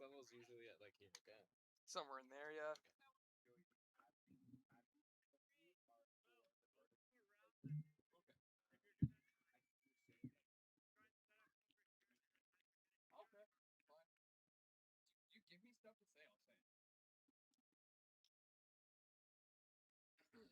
level's usually at like here. Okay. Somewhere in there, yeah. Okay, fine. You give me stuff to say, I'll say it.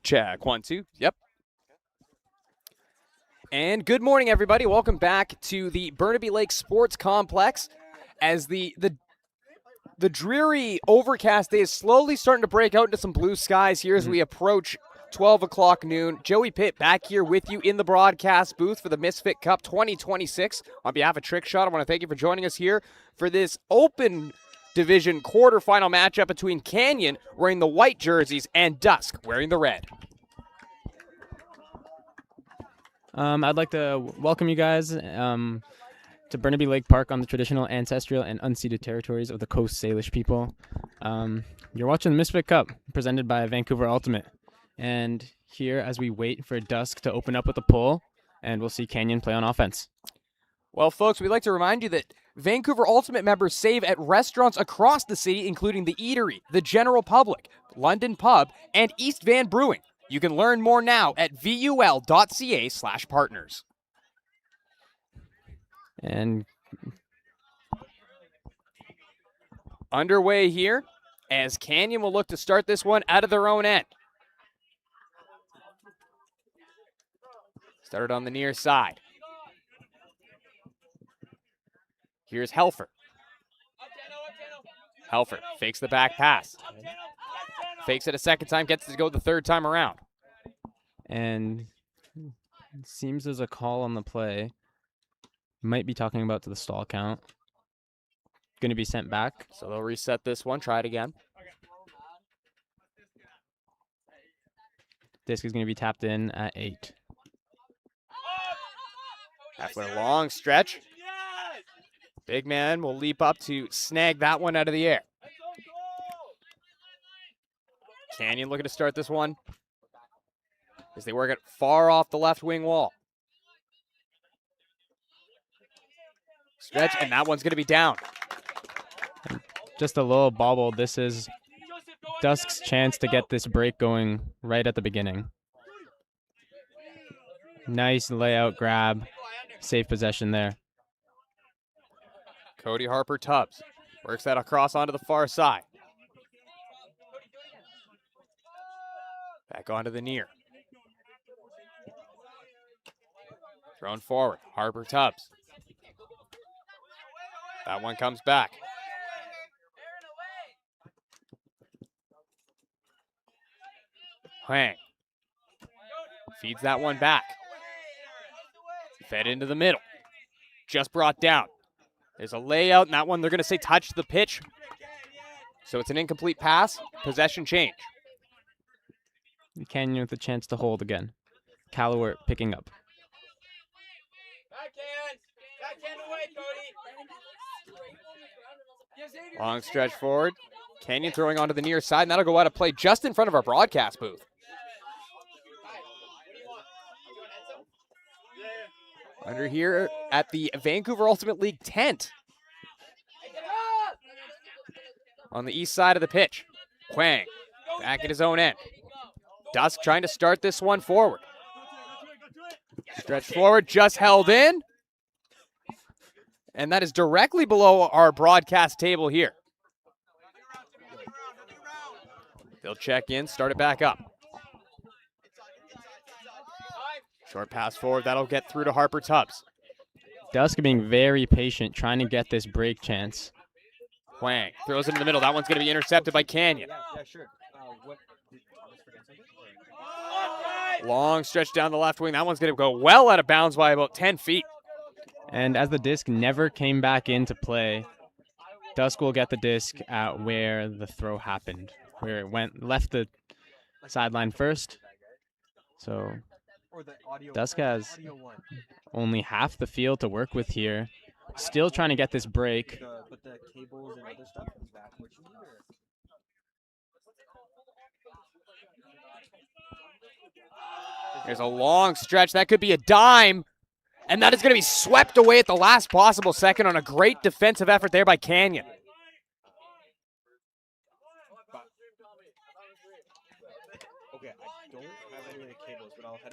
Check. 1, 2. Yep. And good morning, everybody. Welcome back to the Burnaby Lake Sports Complex. As the dreary overcast day is slowly starting to break out into some blue skies here as we approach 12 o'clock noon. Joey Pitt back here with you in the broadcast booth for the Misfit Cup 2026. On behalf of Trickshot, I want to thank you for joining us here for this open division quarterfinal matchup between Canyon, wearing the white jerseys, and Dusk, wearing the red. I'd like to welcome you guys to Burnaby Lake Park on the traditional ancestral and unceded territories of the Coast Salish people. You're watching the Misfit Cup, presented by Vancouver Ultimate. And here, as we wait for Dusk to open up with a pull, and we'll see Canyon play on offense. Well, folks, we'd like to remind you that Vancouver Ultimate members save at restaurants across the city, including the Eatery, the General Public, London Pub, and East Van Brewing. You can learn more now at vul.ca/partners. And underway here as Canyon will look to start this one out of their own end. Started on the near side. Here's Helfer. Helfer fakes the back pass. Fakes it a second time, gets to go the third time around. And it seems there's a call on the play. Might be talking about to the stall count. Going to be sent back. So they'll reset this one, try it again. Disc is going to be tapped in at 8. After a long stretch. Big man will leap up to snag that one out of the air. Canyon looking to start this one as they work it far off the left wing wall. Stretch, and that one's going to be down. Just a little bobble. This is Dusk's chance to get this break going right at the beginning. Nice layout grab. Safe possession there. Cody Harper Tubbs works that across onto the far side. Back onto the near. Thrown forward. Harper Tubbs. That one comes back. Huang feeds that one back. Fed into the middle. Just brought down. There's a layout, and that one they're going to say touched the pitch. So it's an incomplete pass. Possession change. Canyon with a chance to hold again. Callaway picking up. Long stretch forward. Canyon throwing onto the near side, and that'll go out of play just in front of our broadcast booth. Under here at the Vancouver Ultimate League tent. On the east side of the pitch. Huang back at his own end. Dusk trying to start this one forward. Stretch forward, just held in. And that is directly below our broadcast table here. They'll check in, start it back up. Short pass forward, that'll get through to Harper Tubbs. Dusk being very patient, trying to get this break chance. Huang throws it in the middle. That one's going to be intercepted by Canyon. Yeah, sure. Long stretch down the left wing. That one's going to go well out of bounds by about 10 feet. And as the disc never came back into play, Dusk will get the disc at where the throw happened, where it left the sideline first. So Dusk has only half the field to work with here. Still trying to get this break. There's a long stretch. That could be a dime. And that is going to be swept away at the last possible second on a great defensive effort there by Canyon.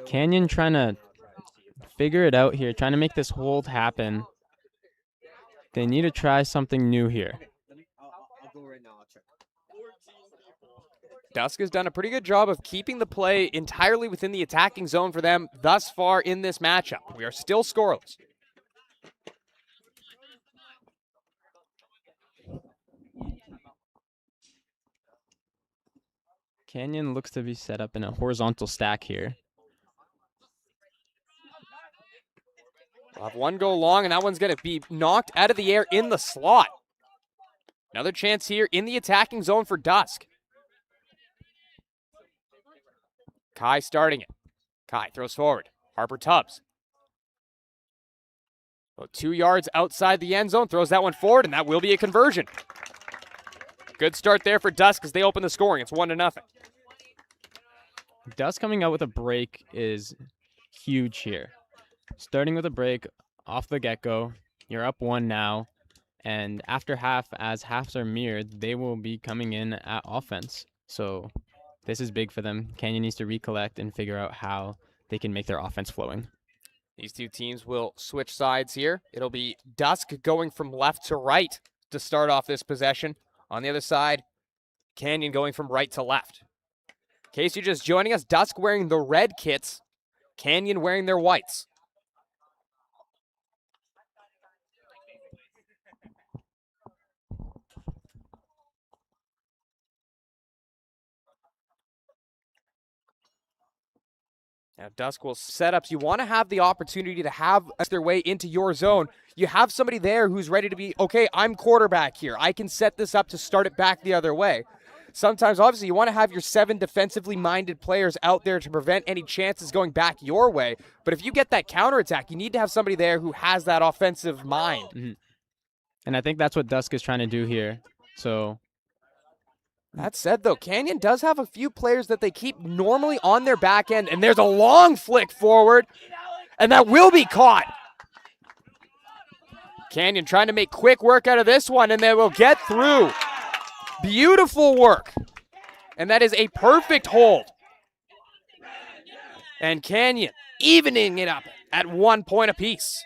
Canyon trying to figure it out here, trying to make this hold happen. They need to try something new here. Dusk has done a pretty good job of keeping the play entirely within the attacking zone for them thus far in this matchup. We are still scoreless. Canyon looks to be set up in a horizontal stack here. We'll have one go long, and that one's going to be knocked out of the air in the slot. Another chance here in the attacking zone for Dusk. Kai starting it. Kai throws forward. Harper Tubbs. About 2 yards outside the end zone, throws that one forward, and that will be a conversion. Good start there for Dusk as they open the scoring. It's 1-0. Dusk coming out with a break is huge here. Starting with a break off the get-go, you're up 1 now, and after half, as halves are mirrored, they will be coming in at offense. So this is big for them. Canyon needs to recollect and figure out how they can make their offense flowing. These two teams will switch sides here. It'll be Dusk going from left to right to start off this possession. On the other side, Canyon going from right to left. In case you're just joining us, Dusk wearing the red kits, Canyon wearing their whites. Now, Dusk will set up. So you want to have the opportunity to have their way into your zone. You have somebody there who's ready to be, okay, I'm quarterback here. I can set this up to start it back the other way. Sometimes, obviously, you want to have your 7 defensively minded players out there to prevent any chances going back your way. But if you get that counterattack, you need to have somebody there who has that offensive mind. Mm-hmm. And I think that's what Dusk is trying to do here. So that said, though, Canyon does have a few players that they keep normally on their back end, and there's a long flick forward, and that will be caught. Canyon trying to make quick work out of this one, and they will get through. Beautiful work. And that is a perfect hold. And Canyon evening it up at 1 point apiece.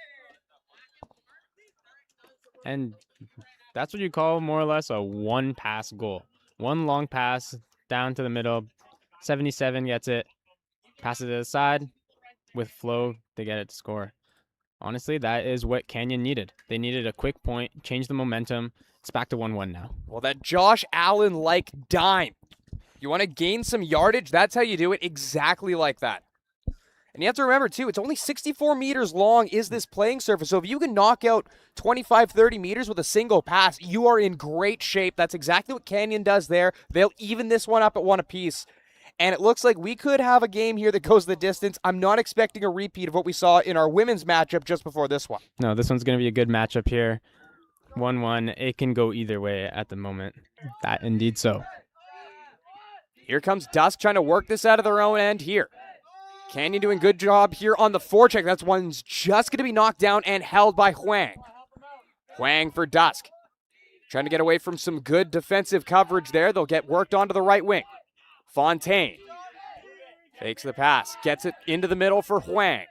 And that's what you call more or less a one-pass goal. One long pass down to the middle. 77 gets it. Passes it to the side. With flow, they get it to score. Honestly, that is what Canyon needed. They needed a quick point, change the momentum. It's back to 1-1 now. Well, that Josh Allen-like dime. You want to gain some yardage? That's how you do it, exactly like that. And you have to remember, too, it's only 64 meters long is this playing surface. So if you can knock out 25, 30 meters with a single pass, you are in great shape. That's exactly what Canyon does there. They'll even this one up at 1 apiece. And it looks like we could have a game here that goes the distance. I'm not expecting a repeat of what we saw in our women's matchup just before this one. No, this one's going to be a good matchup here. 1-1. It can go either way at the moment. That indeed so. Here comes Dusk trying to work this out of their own end here. Canyon doing a good job here on the forecheck. That's one's just going to be knocked down and held by Huang. Huang for Dusk. Trying to get away from some good defensive coverage there. They'll get worked onto the right wing. Fontaine fakes the pass. Gets it into the middle for Huang.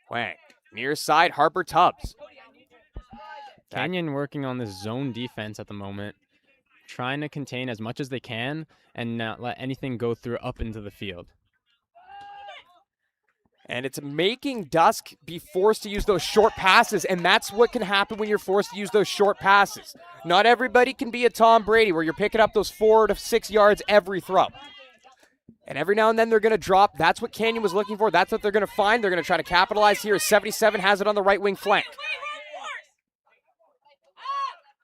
Huang. Near side, Harper Tubbs. Canyon working on this zone defense at the moment. Trying to contain as much as they can and not let anything go through up into the field. And it's making Dusk be forced to use those short passes, and that's what can happen when you're forced to use those short passes. Not everybody can be a Tom Brady where you're picking up those 4 to 6 yards every throw. And every now and then they're going to drop. That's what Canyon was looking for. That's what they're going to find. They're going to try to capitalize here. 77 has it on the right wing flank.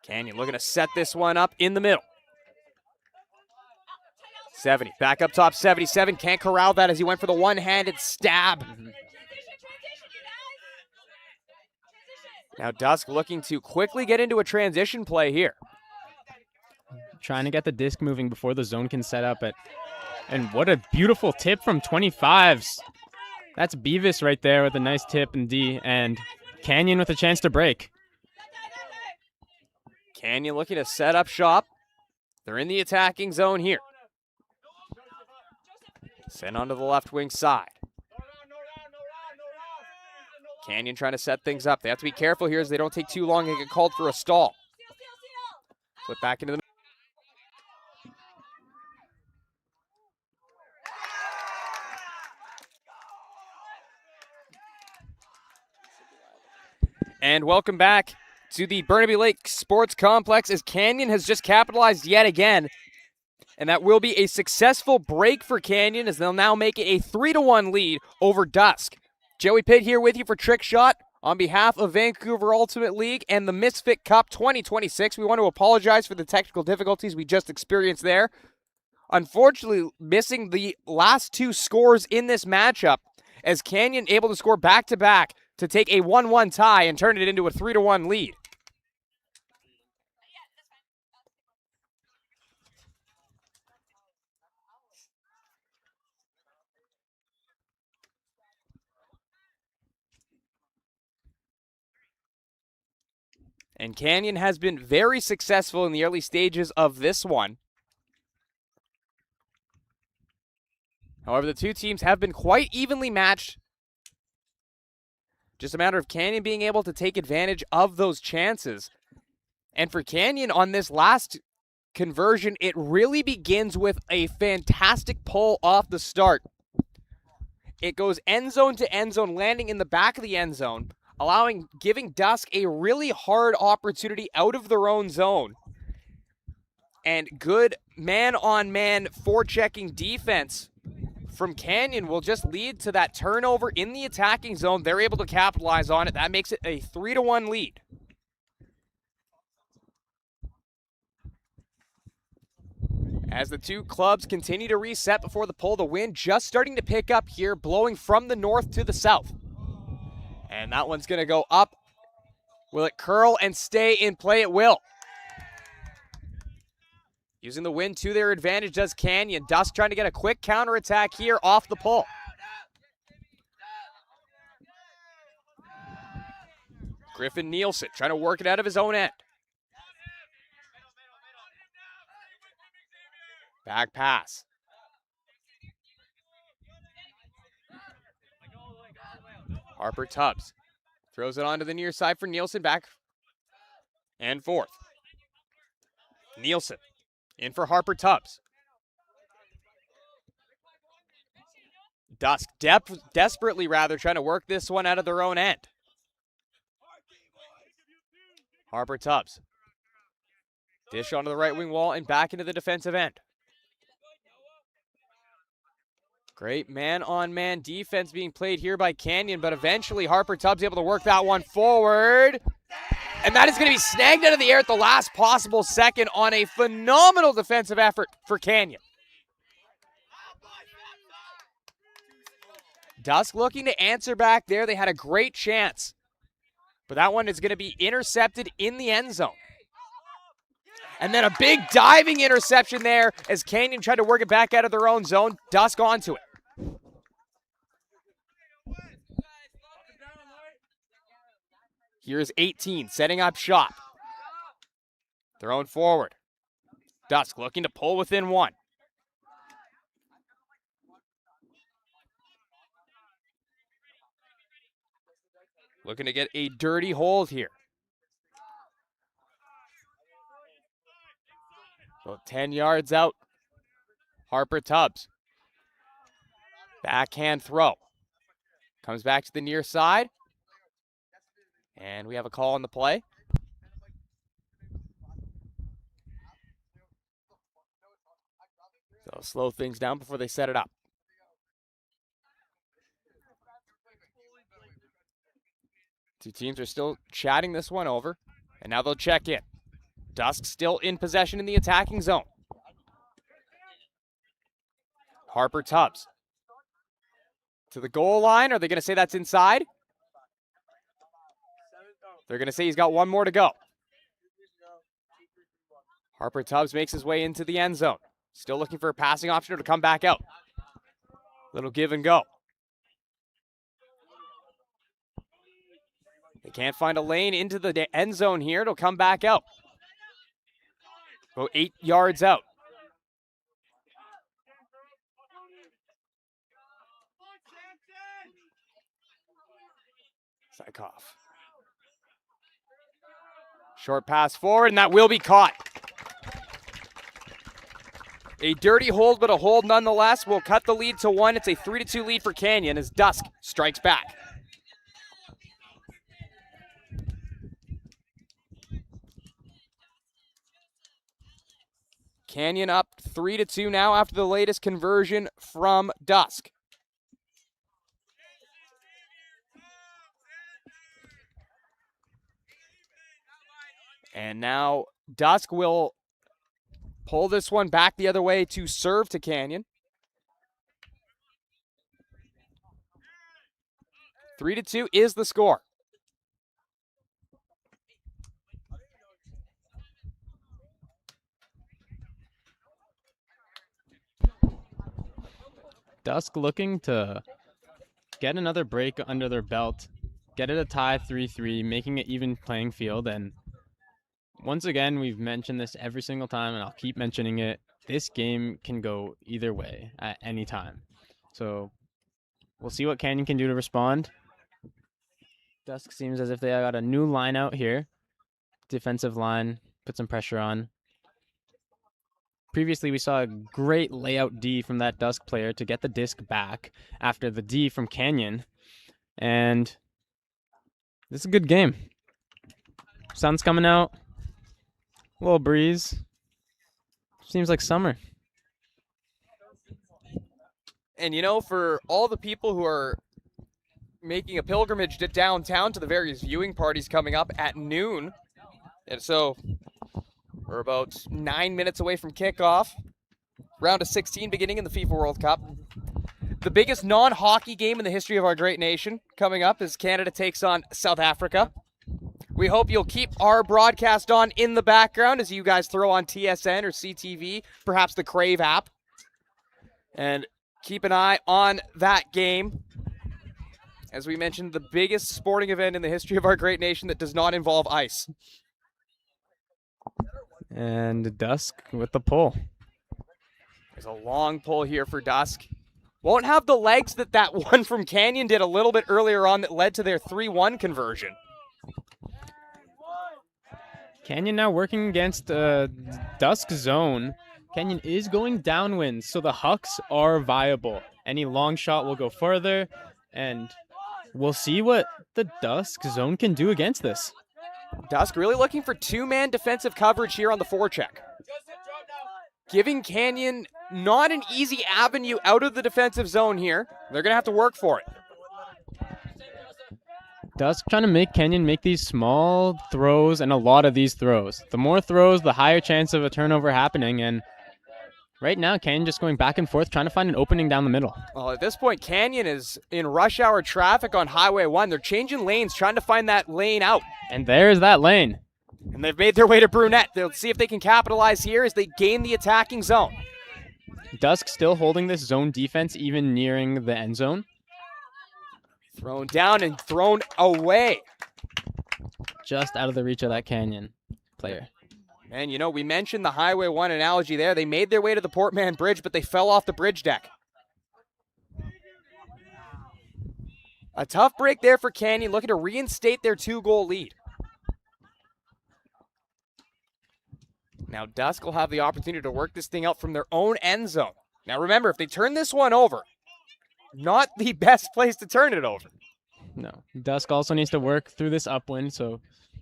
Canyon looking to set this one up in the middle. 70, back up top, 77, can't corral that as he went for the one-handed stab. Now Dusk looking to quickly get into a transition play here. Trying to get the disc moving before the zone can set up it. And what a beautiful tip from 25s. That's Beavis right there with a nice tip and D, and Canyon with a chance to break. Canyon looking to set up shop. They're in the attacking zone here. Sent onto the left wing side. Canyon trying to set things up. They have to be careful here as they don't take too long and get called for a stall. Flip back into the And welcome back to the Burnaby Lake Sports Complex as Canyon has just capitalized yet again. And that will be a successful break for Canyon as they'll now make it a 3-1 lead over Dusk. Joey Pitt here with you for Trickshot on behalf of Vancouver Ultimate League and the Misfit Cup 2026. We want to apologize for the technical difficulties we just experienced there. Unfortunately, missing the last two scores in this matchup as Canyon able to score back-to-back to take a 1-1 tie and turn it into a 3-1 lead. And Canyon has been very successful in the early stages of this one. However, the two teams have been quite evenly matched. Just a matter of Canyon being able to take advantage of those chances. And for Canyon on this last conversion, it really begins with a fantastic pull off the start. It goes end zone to end zone, landing in the back of the end zone, giving Dusk a really hard opportunity out of their own zone. And good man-on-man forechecking defense from Canyon will just lead to that turnover in the attacking zone. They're able to capitalize on it. That makes it a 3-1 lead. As the two clubs continue to reset before the pull, the wind just starting to pick up here, blowing from the north to the south. And that one's going to go up. Will it curl and stay in play? It will. Using the wind to their advantage does Canyon. Dusk trying to get a quick counterattack here off the pull. Griffin Nielsen trying to work it out of his own end. Back pass. Harper Tubbs throws it onto the near side for Nielsen. Back and forth. Nielsen in for Harper Tubbs. Dusk desperately trying to work this one out of their own end. Harper Tubbs. Dish onto the right wing wall and back into the defensive end. Great man-on-man defense being played here by Canyon, but eventually Harper Tubbs able to work that one forward. And that is going to be snagged out of the air at the last possible second on a phenomenal defensive effort for Canyon. Dusk looking to answer back there. They had a great chance, but that one is going to be intercepted in the end zone. And then a big diving interception there as Canyon tried to work it back out of their own zone. Dusk onto it. Here's 18 setting up shop. Thrown forward. Dusk looking to pull within one. Looking to get a dirty hold here. About 10 yards out. Harper Tubbs. Backhand throw. Comes back to the near side. And we have a call on the play. So slow things down before they set it up. Two teams are still chatting this one over. And now they'll check in. Dusk still in possession in the attacking zone. Harper Tubbs. To the goal line. Are they going to say that's inside? They're going to say he's got one more to go. Harper Tubbs makes his way into the end zone. Still looking for a passing option or to come back out. Little give and go. They can't find a lane into the end zone here. It'll come back out. About 8 yards out. Psychoff. Short pass forward, and that will be caught. A dirty hold, but a hold nonetheless. Will cut the lead to 1. It's a 3-2 lead for Canyon as Dusk strikes back. Canyon up 3-2 now after the latest conversion from Dusk. And now Dusk will pull this one back the other way to serve to Canyon. 3-2 is the score. Dusk looking to get another break under their belt, get it a tie 3-3, making it even playing field. And once again, we've mentioned this every single time, and I'll keep mentioning it. This game can go either way at any time. So we'll see what Canyon can do to respond. Dusk seems as if they got a new line out here. Defensive line, put some pressure on. Previously, we saw a great layout D from that Dusk player to get the disc back after the D from Canyon. And this is a good game. Sun's coming out. A little breeze. Seems like summer. And you know, for all the people who are making a pilgrimage to downtown to the various viewing parties coming up at noon, and so we're about 9 minutes away from kickoff. Round of 16 beginning in the FIFA World Cup. The biggest non-hockey game in the history of our great nation coming up as Canada takes on South Africa. We hope you'll keep our broadcast on in the background as you guys throw on TSN or CTV, perhaps the Crave app. And keep an eye on that game. As we mentioned, the biggest sporting event in the history of our great nation that does not involve ice. And Dusk with the pull. There's a long pull here for Dusk. Won't have the legs that one from Canyon did a little bit earlier on that led to their 3-1 conversion. Canyon now working against Dusk zone. Canyon is going downwind, so the Hucks are viable. Any long shot will go further, and we'll see what the Dusk zone can do against this. Dusk really looking for two-man defensive coverage here on the forecheck. Giving Canyon not an easy avenue out of the defensive zone here. They're going to have to work for it. Dusk trying to make Canyon make these small throws and a lot of these throws. The more throws, the higher chance of a turnover happening. And right now, Canyon just going back and forth, trying to find an opening down the middle. Well, at this point, Canyon is in rush hour traffic on Highway 1. They're changing lanes, trying to find that lane out. And there's that lane. And they've made their way to Brunette. They'll see if they can capitalize here as they gain the attacking zone. Dusk still holding this zone defense, even nearing the end zone. Thrown down and thrown away. Just out of the reach of that Canyon player. And, you know, we mentioned the Highway 1 analogy there. They made their way to the Portman Bridge, but they fell off the bridge deck. A tough break there for Canyon, looking to reinstate their 2-goal lead. Now, Dusk will have the opportunity to work this thing out from their own end zone. Now, remember, if they turn this one over, not the best place to turn it over. No. Dusk also needs to work through this upwind, so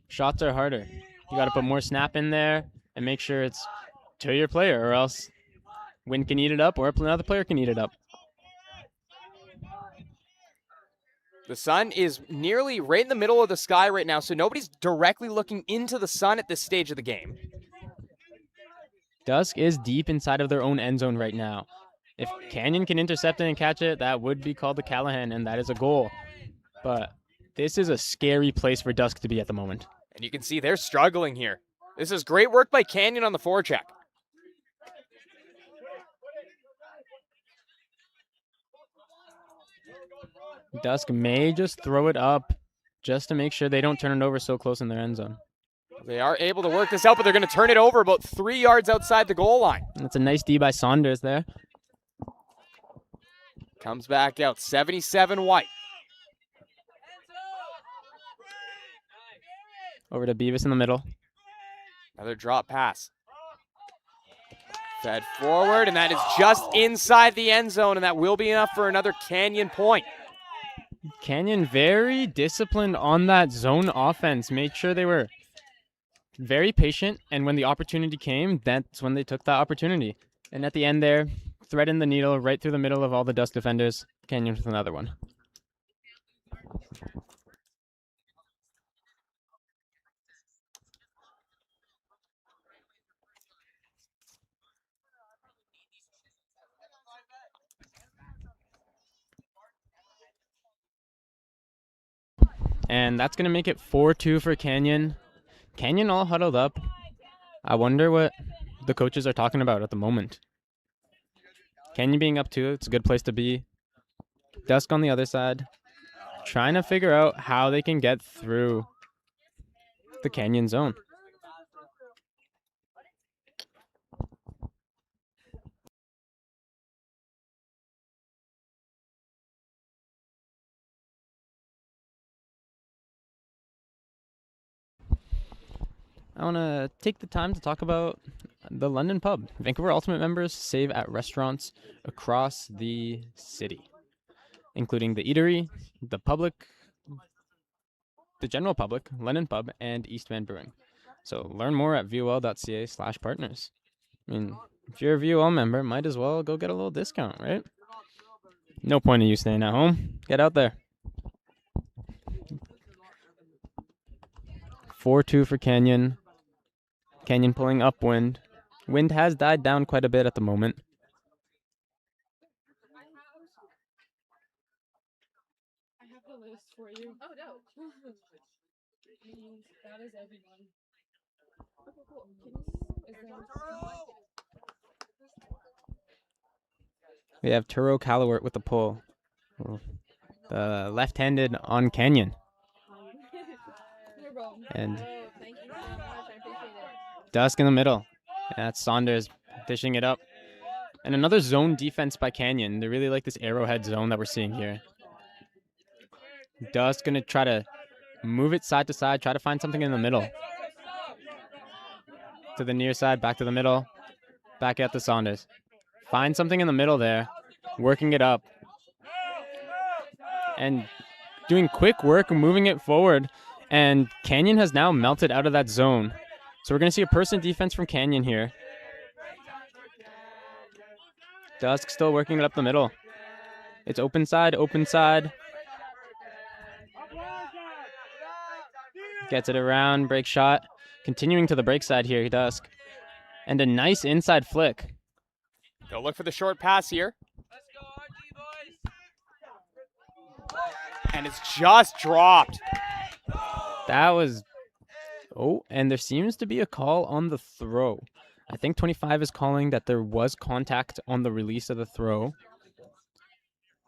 shots are harder. You got to put more snap in there and make sure it's to your player, or else wind can eat it up or another player can eat it up. The sun is nearly right in the middle of the sky right now, so nobody's directly looking into the sun at this stage of the game. Dusk is deep inside of their own end zone right now. If Canyon can intercept it and catch it, that would be called the Callahan, and that is a goal. But this is a scary place for Dusk to be at the moment. And you can see they're struggling here. This is great work by Canyon on the forecheck. Dusk may just throw it up just to make sure they don't turn it over so close in their end zone. They are able to work this out, but they're going to turn it over about 3 yards outside the goal line. That's a nice D by Saunders there. Comes back out, 77 White. Over to Beavis in the middle. Another drop pass. Fed forward, and that is just inside the end zone, and that will be enough for another Canyon point. Canyon very disciplined on that zone offense. Made sure they were very patient, and when the opportunity came, that's when they took that opportunity. And at the end there, threading the needle right through the middle of all the Dusk defenders. Canyon with another one. And that's going to make it 4-2 for Canyon. Canyon all huddled up. I wonder what the coaches are talking about at the moment. Canyon being up 2, it's a good place to be. Dusk on the other side, trying to figure out how they can get through the Canyon zone. I want to take the time to talk about the London pub. Vancouver Ultimate members save at restaurants across the city, including the Eatery, the general public, London Pub, and Eastman Brewing. So learn more at vol.ca/partners. I mean, if you're a VOL member, might as well go get a little discount, right? No point in you staying at home. Get out there. 4-2 for Canyon. Canyon pulling upwind. Wind has died down quite a bit at the moment. I have the list for you. Oh, no. That is everyone. Okay, cool. Is there... We have Turo Calawert with the pull. The left-handed on Canyon. And thank you so much. I appreciate it. Dusk in the middle. And that's Saunders dishing it up. And another zone defense by Canyon. They really like this arrowhead zone that we're seeing here. Dusk going to try to move it side to side, try to find something in the middle. To the near side, back to the middle. Back at the Saunders. Find something in the middle there. Working it up. And doing quick work, moving it forward. And Canyon has now melted out of that zone. So we're going to see a person defense from Canyon here. Dusk still working it up the middle. It's open side, open side. Gets it around, break shot. Continuing to the break side here, Dusk. And a nice inside flick. They'll look for the short pass here. And it's just dropped. That was... Oh, and there seems to be a call on the throw. I think 25 is calling that there was contact on the release of the throw.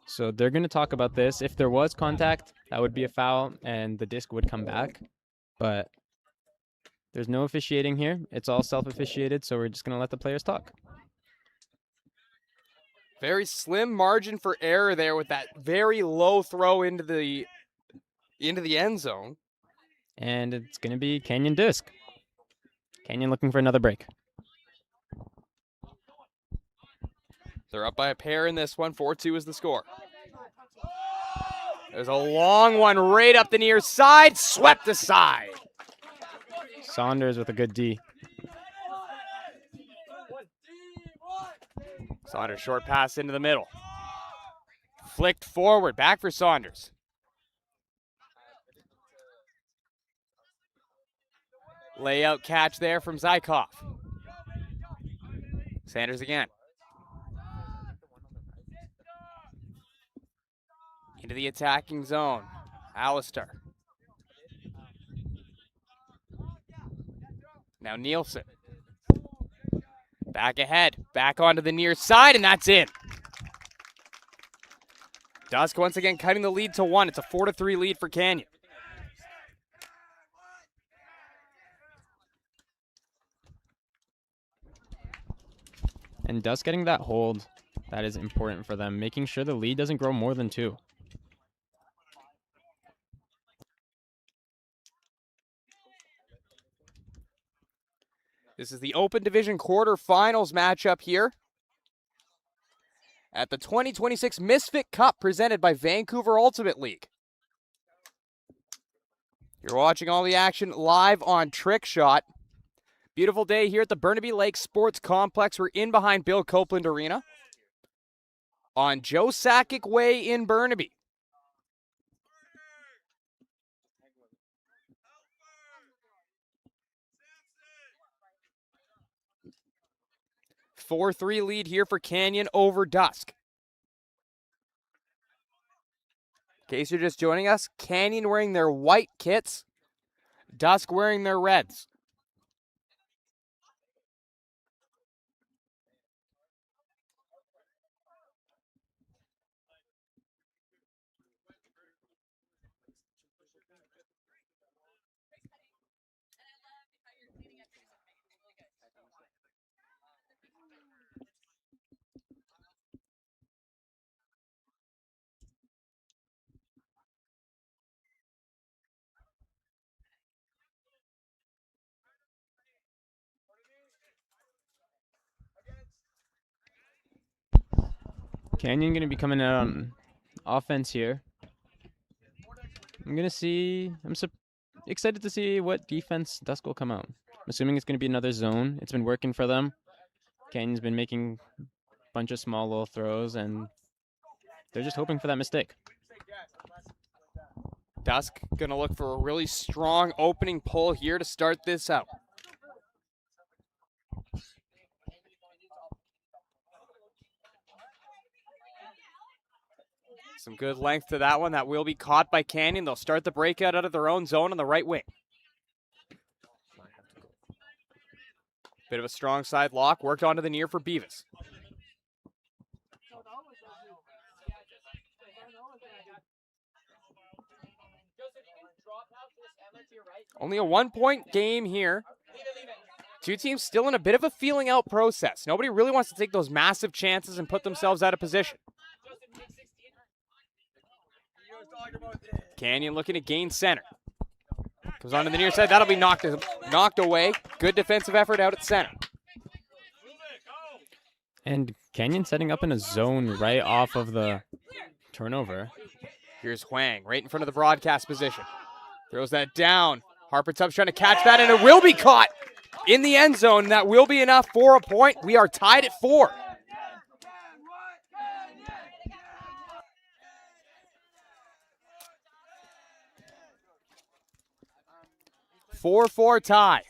So they're going to talk about this. If there was contact, that would be a foul, and the disc would come back. But there's no officiating here. It's all self-officiated, so we're just going to let the players talk. Very slim margin for error there with that very low throw into the end zone. And it's going to be Canyon disc. Canyon looking for another break. They're up by a pair in this one. 4-2 is the score. There's a long one right up the near side. Swept aside. Saunders with a good D. Saunders short pass into the middle. Flicked forward. Back for Saunders. Layout catch there from Zykov. Sanders again. Into the attacking zone. Alistair. Now Nielsen. Back ahead. Back onto the near side, and that's in. Dusk once again cutting the lead to 1. It's a 4-3 lead for Canyon. And Dusk getting that hold, that is important for them, making sure the lead doesn't grow more than 2. This is the Open Division quarterfinals matchup here at the 2026 Misfit Cup presented by Vancouver Ultimate League. You're watching all the action live on Trickshot. Beautiful day here at the Burnaby Lake Sports Complex. We're in behind Bill Copeland Arena on Joe Sakic Way in Burnaby. A 4-3 lead here for Canyon over Dusk. In case you're just joining us, Canyon wearing their white kits, Dusk wearing their reds. Canyon going to be coming out on offense here. I'm excited to see what defense Dusk will come out. I'm assuming it's going to be another zone. It's been working for them. Canyon's been making a bunch of small little throws, and they're just hoping for that mistake. Dusk gonna look for a really strong opening pull here to start this out. Some good length to that one. That will be caught by Canyon. They'll start the breakout out of their own zone on the right wing. Bit of a strong side lock. Worked onto the near for Beavis. Only a 1-point game here. Two teams still in a bit of a feeling out process. Nobody really wants to take those massive chances and put themselves out of position. Canyon looking to gain center. Comes onto the near side. That'll be knocked away. Good defensive effort out at center. And Canyon setting up in a zone right off of the turnover. Here's Huang right in front of the broadcast position. Throws that down. Harper Tubbs trying to catch that, and it will be caught in the end zone. That will be enough for a point. We are tied at 4. Four tie.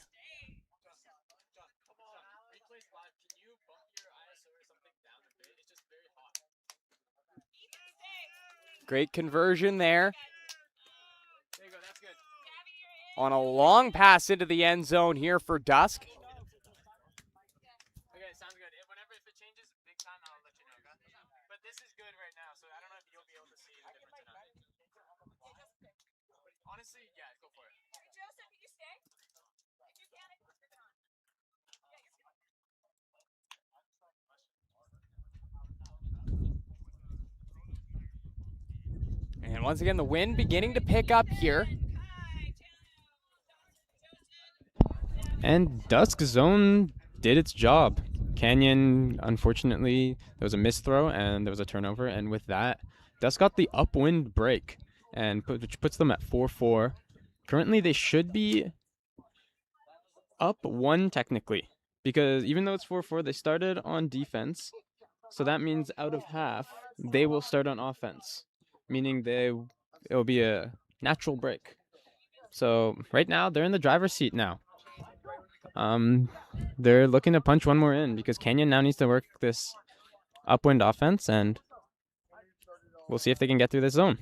Great conversion there. On a long pass into the end zone here for Dusk. Okay, sounds good. If it changes big time, I'll let you know, okay? But this is good right now, so I don't know if you'll be able to see the difference or not. Honestly, yeah, go for it. Joseph, can you stay? If you can, I can turn it on. And once again, the wind beginning to pick up here. And Dusk Zone did its job. Canyon, unfortunately, there was a missed throw and there was a turnover. And with that, Dusk got the upwind break, which puts them at 4-4. Currently, they should be up 1 technically, because even though it's 4-4, they started on defense. So that means out of half, they will start on offense, meaning it will be a natural break. So right now, they're in the driver's seat now. They're looking to punch one more in because Canyon now needs to work this upwind offense, and we'll see if they can get through this zone.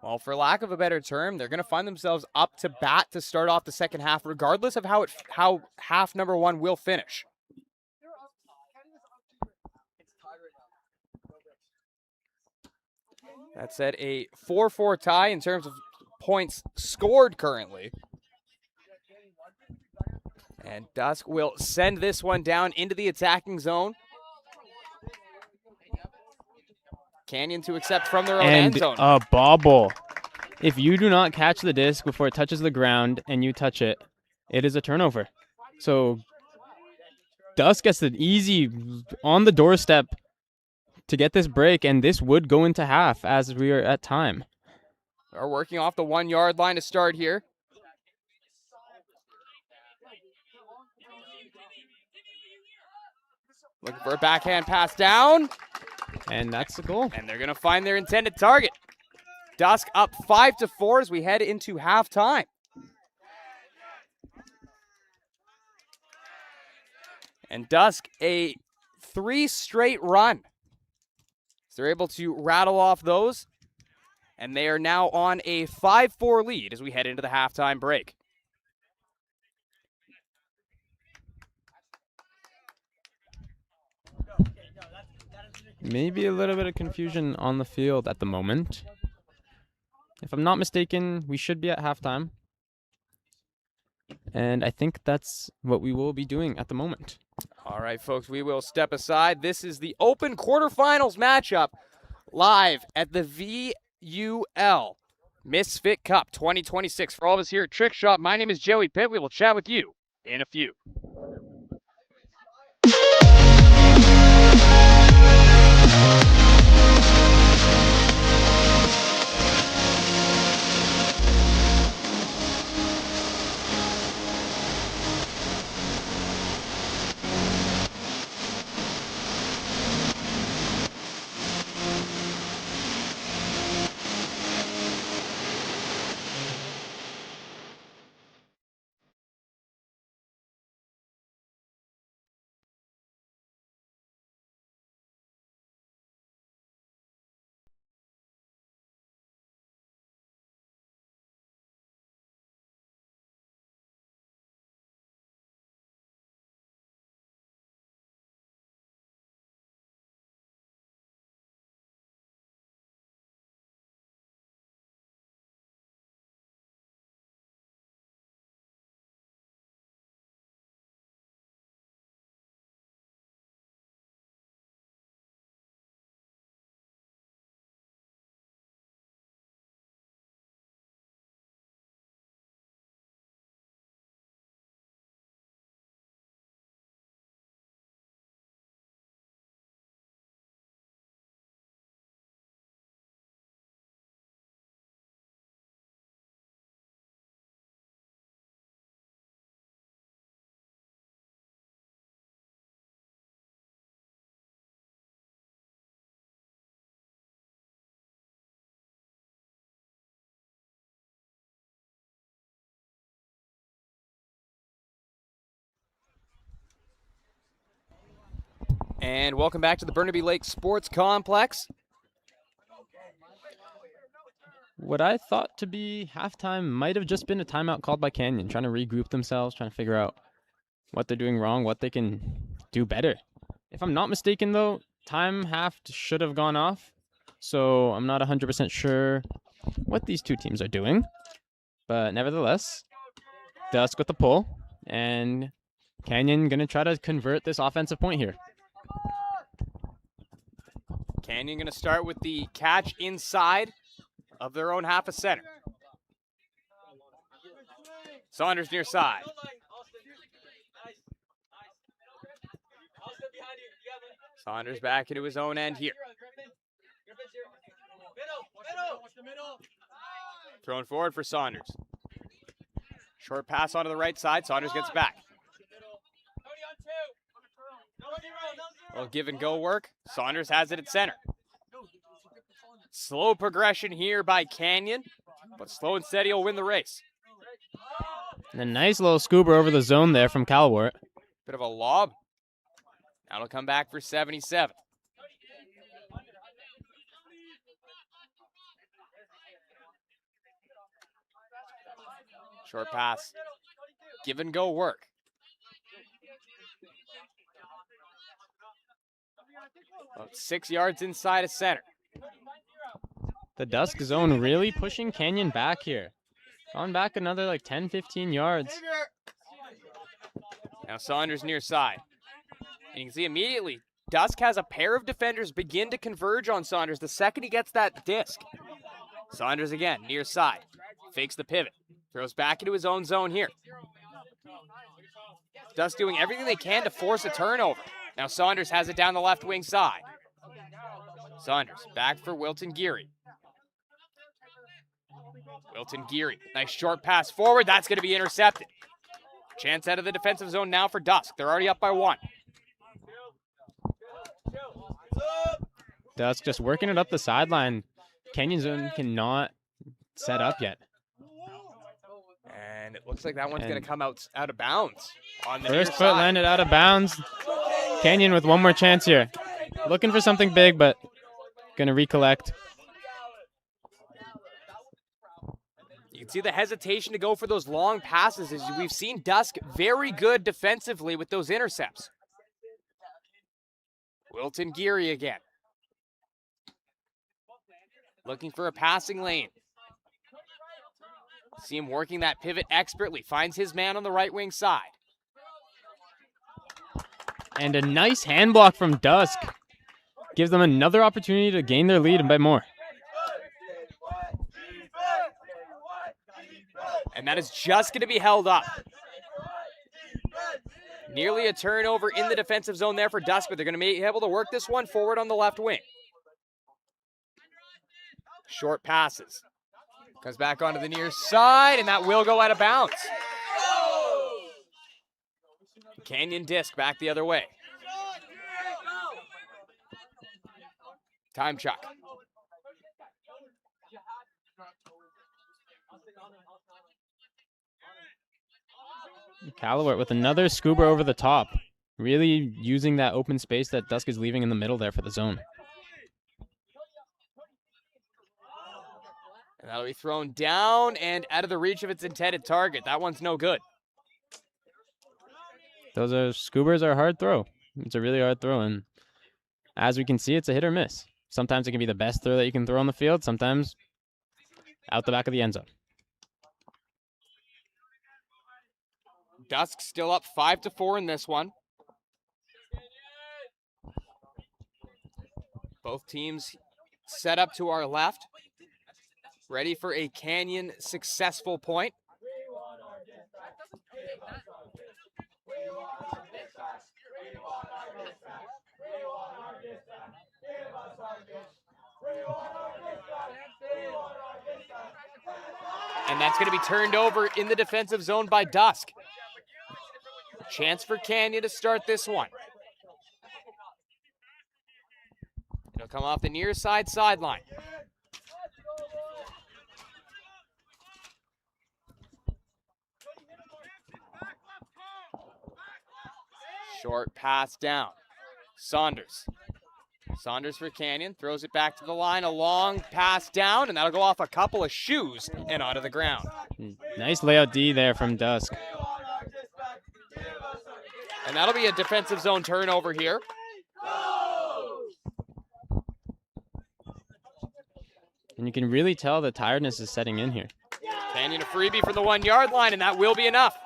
Well, for lack of a better term, they're going to find themselves up to bat to start off the second half, regardless of how half number 1 will finish. That said, a 4-4 tie in terms of points scored currently. And Dusk will send this one down into the attacking zone. Canyon to accept from their own end zone. And a bobble. If you do not catch the disc before it touches the ground and you touch it, it is a turnover. So Dusk gets an easy on the doorstep to get this break, and this would go into half as we are at time. Are working off the 1-yard line to start here. Looking for a backhand pass down. And that's the goal. And they're going to find their intended target. Dusk up 5-4 as we head into halftime. And Dusk a 3 straight run. So they're able to rattle off those. And they are now on a 5-4 lead as we head into the halftime break. Maybe a little bit of confusion on the field at the moment. If I'm not mistaken, we should be at halftime. And I think that's what we will be doing at the moment. All right, folks, we will step aside. This is the Open quarterfinals matchup live at the VUL Misfit Cup 2026. For all of us here at Trickshot, my name is Joey Pitt. We will chat with you in a few. And welcome back to the Burnaby Lake Sports Complex. What I thought to be halftime might have just been a timeout called by Canyon, trying to regroup themselves, trying to figure out what they're doing wrong, what they can do better. If I'm not mistaken, though, time half should have gone off, so I'm not 100% sure what these two teams are doing. But nevertheless, Dusk with the pull, and Canyon going to try to convert this offensive point here. Canyon going to start with the catch inside of their own half a center. Saunders near side. Saunders back into his own end here. Thrown forward for Saunders. Short pass onto the right side. Saunders gets back. A little give and go work. Saunders has it at center. Slow progression here by Canyon, but slow and steady will win the race. And a nice little scuba over the zone there from Calwart. Bit of a lob. That'll come back for 77. Short pass. Give and go work. About 6 yards inside of center. The Dusk zone really pushing Canyon back here. Gone back another like 10, 15 yards. Now Saunders near side. And you can see immediately, Dusk has a pair of defenders begin to converge on Saunders the second he gets that disc. Saunders again, near side. Fakes the pivot. Throws back into his own zone here. Dusk doing everything they can to force a turnover. Now Saunders has it down the left wing side. Saunders back for Wilton Geary. Wilton Geary, nice short pass forward. That's going to be intercepted. Chance out of the defensive zone now for Dusk. They're already up by 1. Dusk just working it up the sideline. Canyon Zone cannot set up yet. And it looks like that one's going to come out of bounds. On the First near foot side. landed out of bounds. Canyon with one more chance here. Looking for something big, but going to recollect. You can see the hesitation to go for those long passes as we've seen Dusk very good defensively with those intercepts. Wilton Geary again. Looking for a passing lane. See him working that pivot expertly. Finds his man on the right wing side. And a nice hand block from Dusk. Gives them another opportunity to gain their lead and bet more. And that is just going to be held up. Nearly a turnover in the defensive zone there for Dusk, but they're going to be able to work this one forward on the left wing. Short passes. Comes back onto the near side, and that will go out of bounds. Canyon disc back the other way. Time chuck. Callawart with another scuba over the top. Really using that open space that Dusk is leaving in the middle there for the zone. And that'll be thrown down and out of the reach of its intended target. That one's no good. Scubers are a hard throw. It's a really hard throw, and as we can see, it's a hit or miss. Sometimes it can be the best throw that you can throw on the field, sometimes out the back of the end zone. Dusk still up 5-4 in this one. Both teams set up to our left. Ready for a Canyon successful point. And that's going to be turned over in the defensive zone by Dusk. Chance for Canyon to start this one. It'll come off the near side sideline. Short pass down. Saunders. Saunders for Canyon. Throws it back to the line. A long pass down, and that'll go off a couple of shoes and onto the ground. Nice layout D there from Dusk. And that'll be a defensive zone turnover here. And you can really tell the tiredness is setting in here. Canyon a freebie from the 1 yard line, and that will be enough.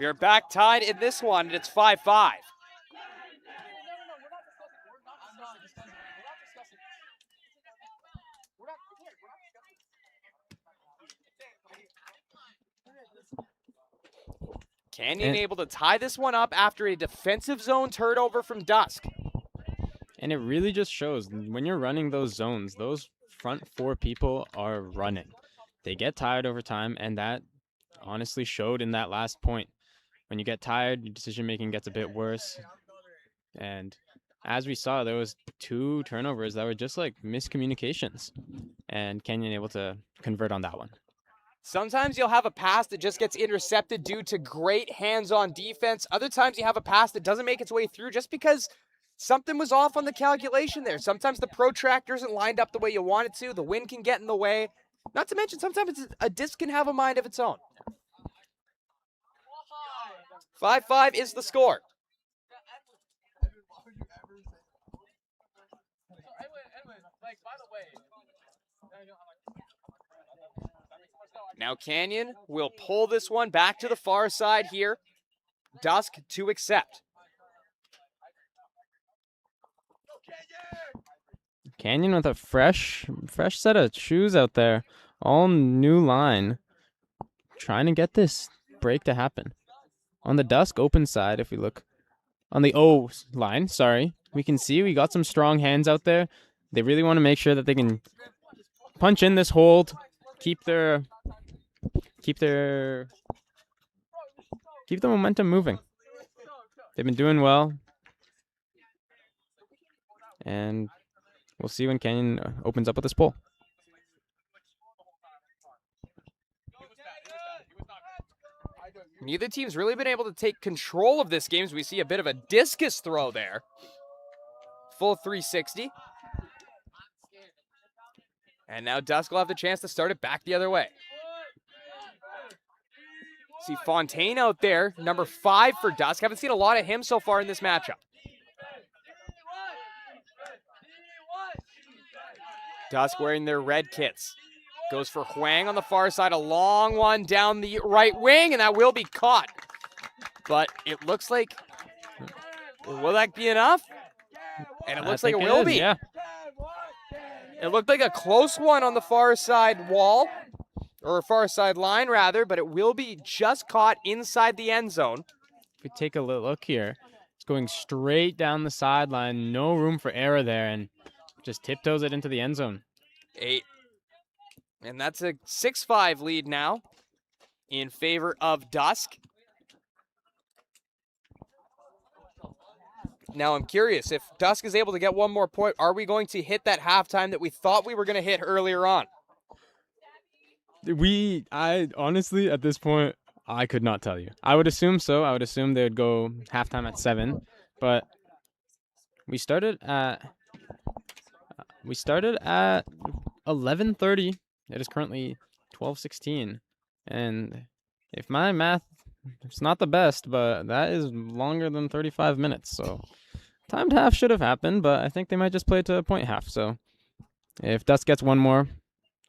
We are back tied in this one, and it's 5-5. Canyon able to tie this one up after a defensive zone turnover from Dusk. And it really just shows when you're running those zones, those front 4 people are running. They get tired over time, and that honestly showed in that last point. When you get tired, your decision-making gets a bit worse. And as we saw, there was 2 turnovers that were just like miscommunications. And Canyon able to convert on that one. Sometimes you'll have a pass that just gets intercepted due to great hands-on defense. Other times you have a pass that doesn't make its way through just because something was off on the calculation there. Sometimes the protractor isn't lined up the way you want it to. The wind can get in the way. Not to mention, sometimes a disc can have a mind of its own. 5-5 is the score. Now Canyon will pull this one back to the far side here. Dusk to accept. Canyon with a fresh set of shoes out there. All new line. Trying to get this break to happen. On the Dusk open side, if we look on the O line, we can see we got some strong hands out there. They really want to make sure that they can punch in this hold, keep their keep the momentum moving. They've been doing well. And we'll see when Canyon opens up with this poll. Neither team's really been able to take control of this game, as we see a bit of a discus throw there. Full 360. And now Dusk will have the chance to start it back the other way. See Fontaine out there, number 5 for Dusk. Haven't seen a lot of him so far in this matchup. Dusk wearing their red kits. Goes for Huang on the far side. A long one down the right wing, and that will be caught. But it looks like, will that be enough? And it looks like it will be. Yeah. It looked like a close one on the far side wall, or far side line rather, but it will be just caught inside the end zone. If we take a look here, it's going straight down the sideline. No room for error there, and just tiptoes it into the end zone. 8. And that's a 6-5 lead now in favor of Dusk. Now I'm curious, if Dusk is able to get one more point, are we going to hit that halftime that we thought we were going to hit earlier on? I honestly, at this point, I could not tell you. I would assume so. I would assume they would go halftime at 7, but we started at 11:30. It is currently 12:16, and if my math, it's not the best, but that is longer than 35 minutes. So timed half should have happened, but I think they might just play to a point half. So if Dusk gets one more,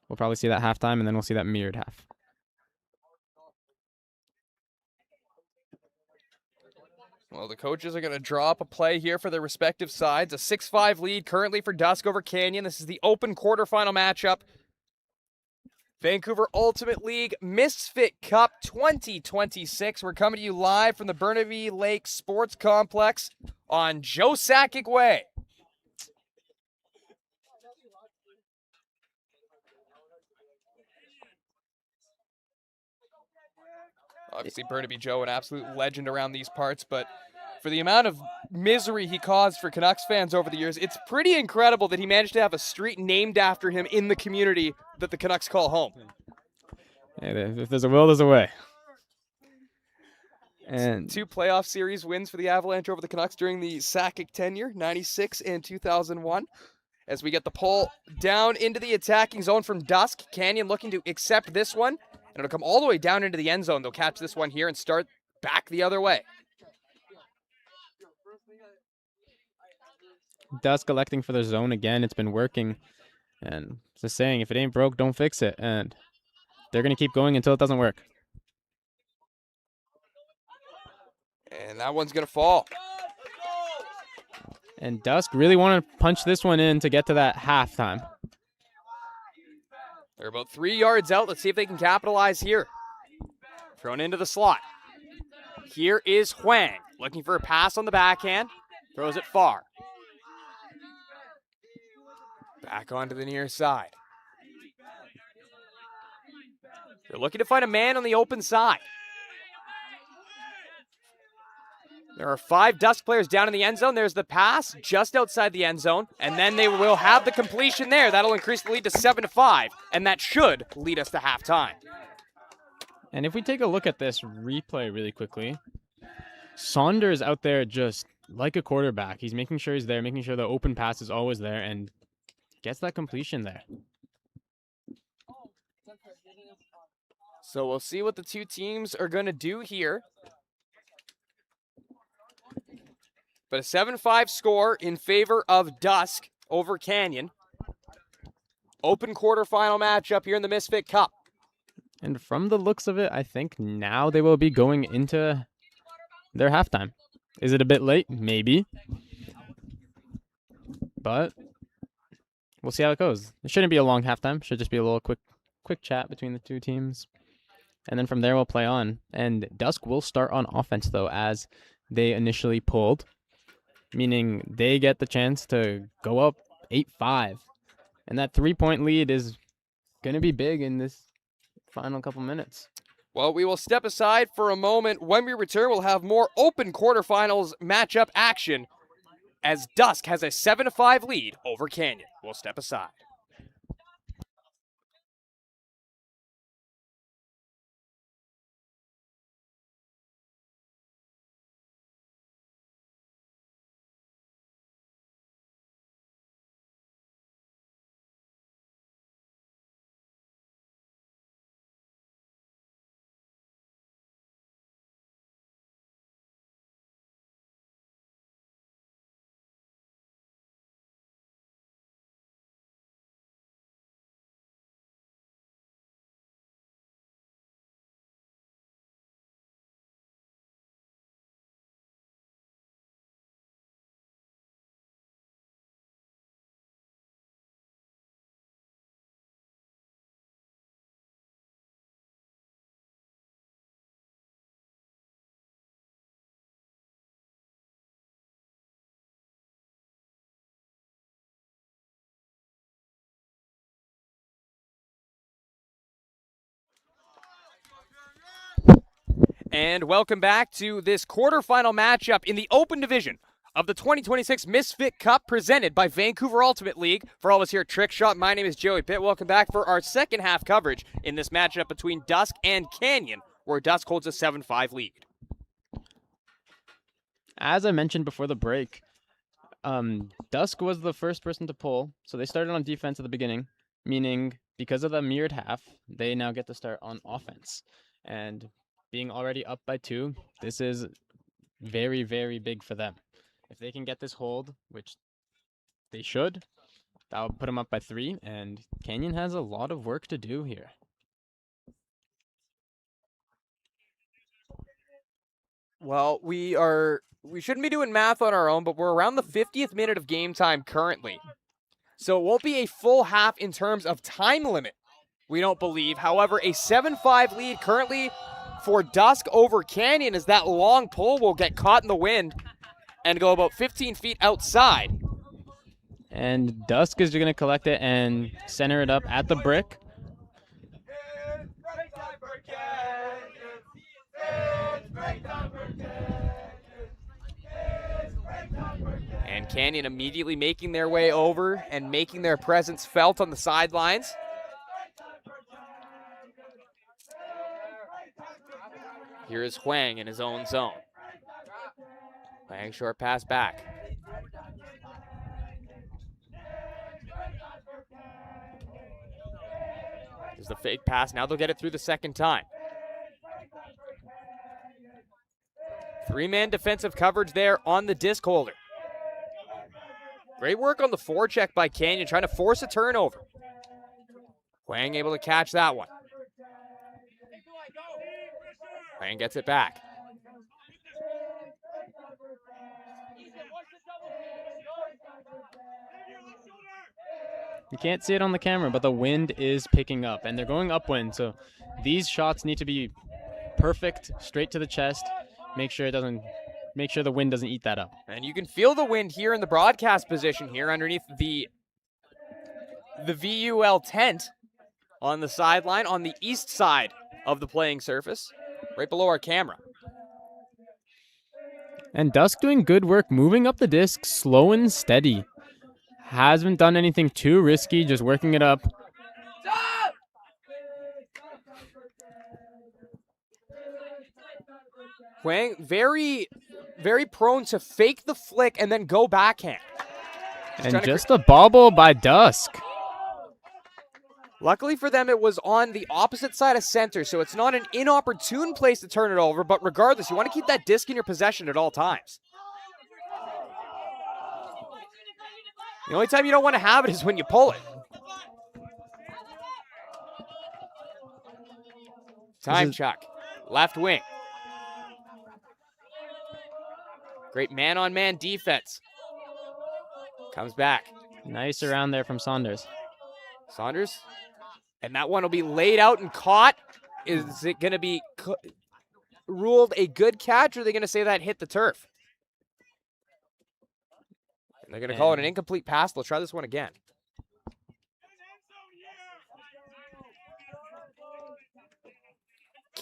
we'll probably see that halftime, and then we'll see that mirrored half. Well, the coaches are going to draw up a play here for their respective sides. A 6-5 lead currently for Dusk over Canyon. This is the open quarterfinal matchup. Vancouver Ultimate League Misfit Cup 2026. We're coming to you live from the Burnaby Lake Sports Complex on Joe Sakic Way. Obviously, Burnaby Joe, an absolute legend around these parts, but for the amount of misery he caused for Canucks fans over the years, it's pretty incredible that he managed to have a street named after him in the community that the Canucks call home. Hey, if there's a will, there's a way. And 2 playoff series wins for the Avalanche over the Canucks during the Sakic tenure, 96 and 2001. As we get the pull down into the attacking zone from Dusk, Canyon looking to accept this one. And it'll come all the way down into the end zone. They'll catch this one here and start back the other way. Dusk electing for the zone again. It's been working. And it's a saying, if it ain't broke, don't fix it. And they're going to keep going until it doesn't work. And that one's going to fall. And Dusk really want to punch this one in to get to that halftime. They're about 3 yards out. Let's see if they can capitalize here. Thrown into the slot. Here is Huang looking for a pass on the backhand. Throws it far. Back onto the near side. They're looking to find a man on the open side. There are 5 Dusk players down in the end zone. There's the pass just outside the end zone, and then they will have the completion there. That'll increase the lead to 7-5, and that should lead us to halftime. And if we take a look at this replay really quickly, Saunders out there just like a quarterback. He's making sure he's there, making sure the open pass is always there, and gets that completion there. So we'll see what the 2 teams are going to do here. But a 7-5 score in favor of Dusk over Canyon. Open quarterfinal matchup here in the Misfit Cup. And from the looks of it, I think now they will be going into their halftime. Is it a bit late? Maybe. But we'll see how it goes. It shouldn't be a long halftime. Should just be a little quick chat between the 2 teams. And then from there, we'll play on. And Dusk will start on offense, though, as they initially pulled, meaning they get the chance to go up 8-5. And that 3-point lead is going to be big in this final couple minutes. Well, we will step aside for a moment. When we return, we'll have more open quarterfinals matchup action as Dusk has a 7-5 lead over Canyon. We'll step aside. And welcome back to this quarterfinal matchup in the open division of the 2026 Misfit Cup presented by Vancouver Ultimate League. For all of us here at Trickshot, my name is Joey Pitt. Welcome back for our second half coverage in this matchup between Dusk and Canyon, where Dusk holds a 7-5 lead. As I mentioned before the break, Dusk was the first person to pull, so they started on defense at the beginning, meaning because of the mirrored half, they now get to start on offense. And being already up by 2, this is very, very big for them. If they can get this hold, which they should, that would put them up by 3, and Canyon has a lot of work to do here. Well, we shouldn't be doing math on our own, but we're around the 50th minute of game time currently. So it won't be a full half in terms of time limit, we don't believe. However, a 7-5 lead currently for Dusk over Canyon as that long pull will get caught in the wind and go about 15 feet outside. And Dusk is going to collect it and center it up at the brick. And Canyon immediately making their way over and making their presence felt on the sidelines. Here is Huang in his own zone. Huang short pass back. There's the fake pass. Now they'll get it through the second time. 3-man defensive coverage there on the disc holder. Great work on the forecheck by Canyon, trying to force a turnover. Huang able to catch that one. Huang gets it back. You can't see it on the camera, but the wind is picking up, and they're going upwind, so these shots need to be perfect, straight to the chest. Make sure the wind doesn't eat that up. And you can feel the wind here in the broadcast position here underneath the VUL tent on the sideline on the east side of the playing surface, right below our camera. And Dusk doing good work moving up the disc, slow and steady. Hasn't done anything too risky, just working it up. Huang, very, very prone to fake the flick and then go backhand. And just a bobble by Dusk. Luckily for them, it was on the opposite side of center, so it's not an inopportune place to turn it over, but regardless, you want to keep that disc in your possession at all times. The only time you don't want to have it is when you pull it. Time check. Left wing. Great man-on-man defense. Comes back. Nice around there from Saunders. Saunders. And that one will be laid out and caught. Is it going to be ruled a good catch, or are they going to say that hit the turf? And they're going to call it an incomplete pass. They'll try this one again.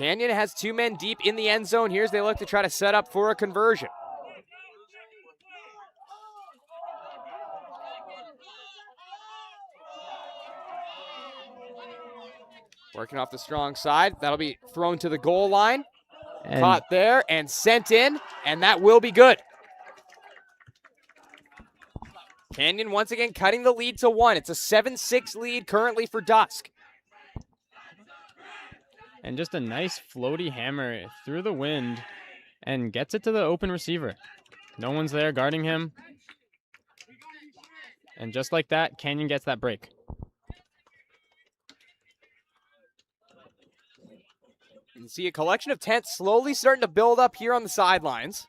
Canyon has 2 men deep in the end zone here as they look to try to set up for a conversion. Working off the strong side. That'll be thrown to the goal line. And Caught there and sent in, and that will be good. Canyon once again cutting the lead to 1. It's a 7-6 lead currently for Dusk. And just a nice floaty hammer through the wind and gets it to the open receiver. No one's there guarding him. And just like that, Canyon gets that break. You can see a collection of tents slowly starting to build up here on the sidelines,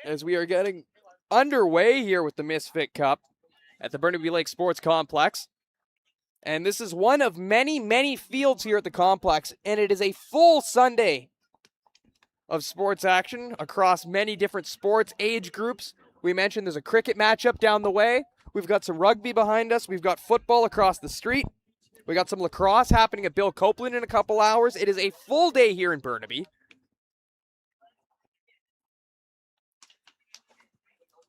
as we are getting underway here with the Misfit Cup at the Burnaby Lake Sports Complex. And this is one of many, many fields here at the complex, and it is a full Sunday of sports action across many different sports age groups. We mentioned there's a cricket matchup down the way. We've got some rugby behind us. We've got football across the street. We got some lacrosse happening at Bill Copeland in a couple hours. It is a full day here in Burnaby.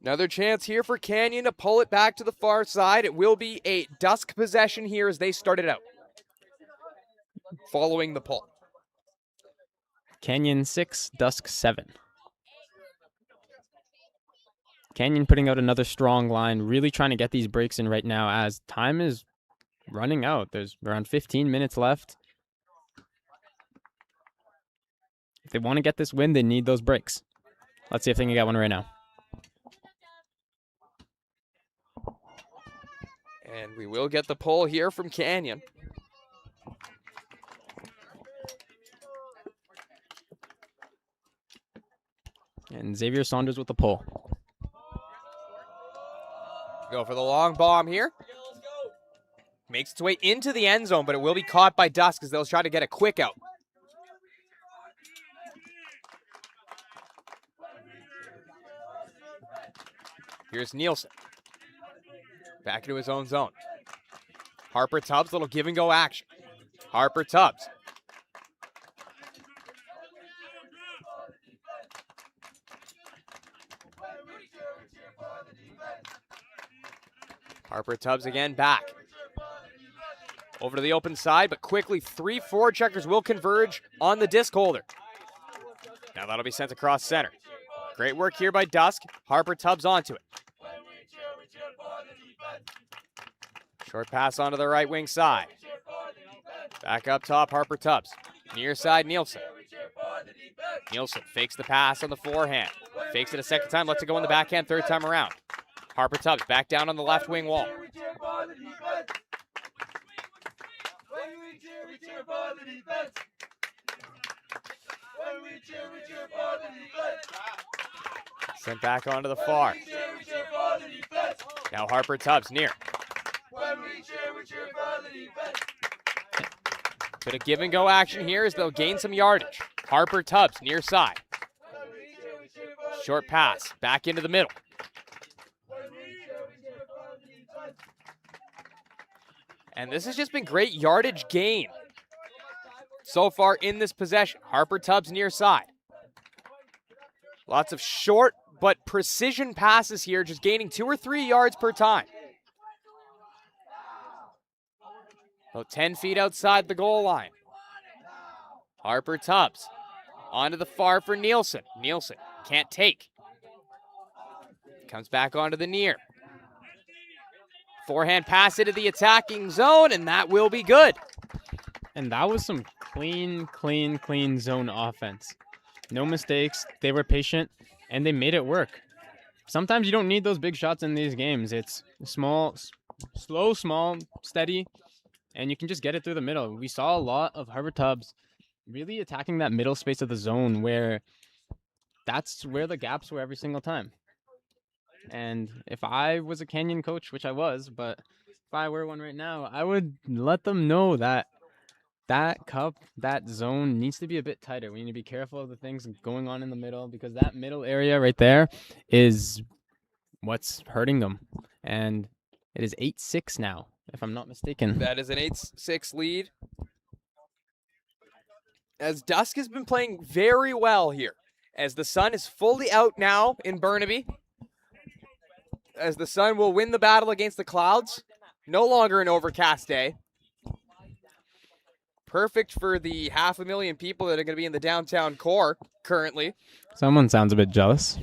Another chance here for Canyon to pull it back to the far side. It will be a Dusk possession here as they start it out, following the pull. Canyon 6, Dusk 7. Canyon putting out another strong line, really trying to get these breaks in right now as time is running out. There's around 15 minutes left. If they want to get this win, they need those breaks. Let's see if they can get one right now. And we will get the pull here from Canyon. And Xavier Saunders with the pull. Go for the long bomb here. Makes its way into the end zone, but it will be caught by Dusk as they'll try to get a quick out. Here's Nielsen. Back into his own zone. Harper Tubbs, little give and go action. Harper Tubbs. Harper Tubbs again back. Over to the open side, but quickly 3 forecheckers will converge on the disc holder. Now that'll be sent across center. Great work here by Dusk. Harper Tubbs onto it. Short pass onto the right wing side. Back up top, Harper Tubbs. Near side, Nielsen. Nielsen fakes the pass on the forehand. Fakes it a second time, lets it go on the backhand, third time around. Harper Tubbs back down on the left wing wall. Sent back onto the far. Now Harper Tubbs near. Bit of give and go action here as they'll gain some yardage. Harper Tubbs near side. Short pass back into the middle. And this has just been great yardage gain so far in this possession. Harper Tubbs near side. Lots of short but precision passes here, just gaining 2 or 3 yards per time. About 10 feet outside the goal line. Harper Tubbs onto the far for Nielsen. Nielsen can't take. Comes back onto the near. Forehand pass into the attacking zone, and that will be good. And that was some clean zone offense. No mistakes. They were patient, and they made it work. Sometimes you don't need those big shots in these games. It's small, slow, small, steady, and you can just get it through the middle. We saw a lot of Harper Tubbs really attacking that middle space of the zone where that's where the gaps were every single time. And if I was a Canyon coach, which I was, but if I were one right now, I would let them know that that cup, that zone needs to be a bit tighter. We need to be careful of the things going on in the middle because that middle area right there is what's hurting them. And it is 8-6 now, if I'm not mistaken. That is an 8-6 lead as Dusk has been playing very well here, as the sun is fully out now in Burnaby, as the sun will win the battle against the clouds. No longer an overcast day. Perfect for the 500,000 people that are going to be in the downtown core currently. Someone sounds a bit jealous.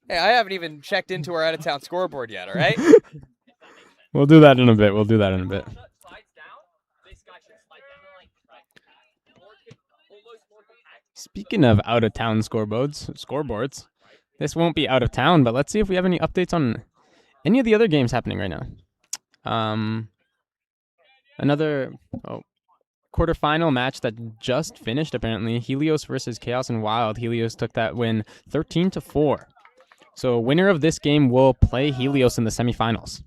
Hey, I haven't even checked into our out-of-town scoreboard yet, all right? We'll do that in a bit. We'll do that in a bit. Speaking of out-of-town scoreboards, this won't be out of town, but let's see if we have any updates on any of the other games happening right now. Another quarterfinal match that just finished, apparently. Helios versus Chaos and Wild. Helios took that win 13-4. So winner of this game will play Helios in the semifinals.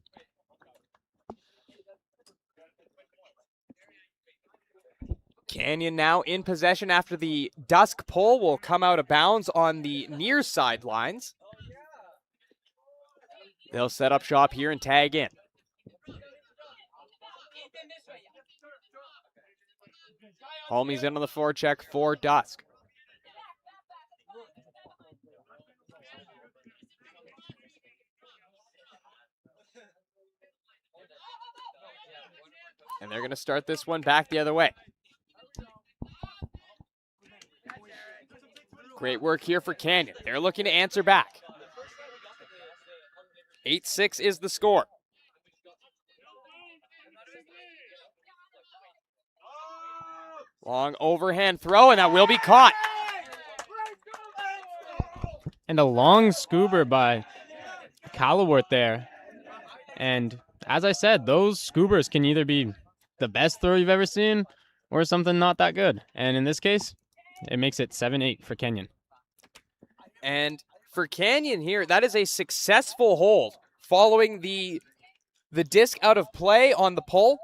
Canyon now in possession after the Dusk pull will come out of bounds on the near sidelines. They'll set up shop here and tag in. Holmey's in on the forecheck for Dusk. And they're going to start this one back the other way. Great work here for Canyon. They're looking to answer back. 8-6 is the score. Long overhand throw, and that will be caught. And a long scuba by Calaworth there. And as I said, those scoobers can either be the best throw you've ever seen or something not that good. And in this case, it makes it 7-8 for Kenyon. And for Canyon here, that is a successful hold following the disc out of play on the pull.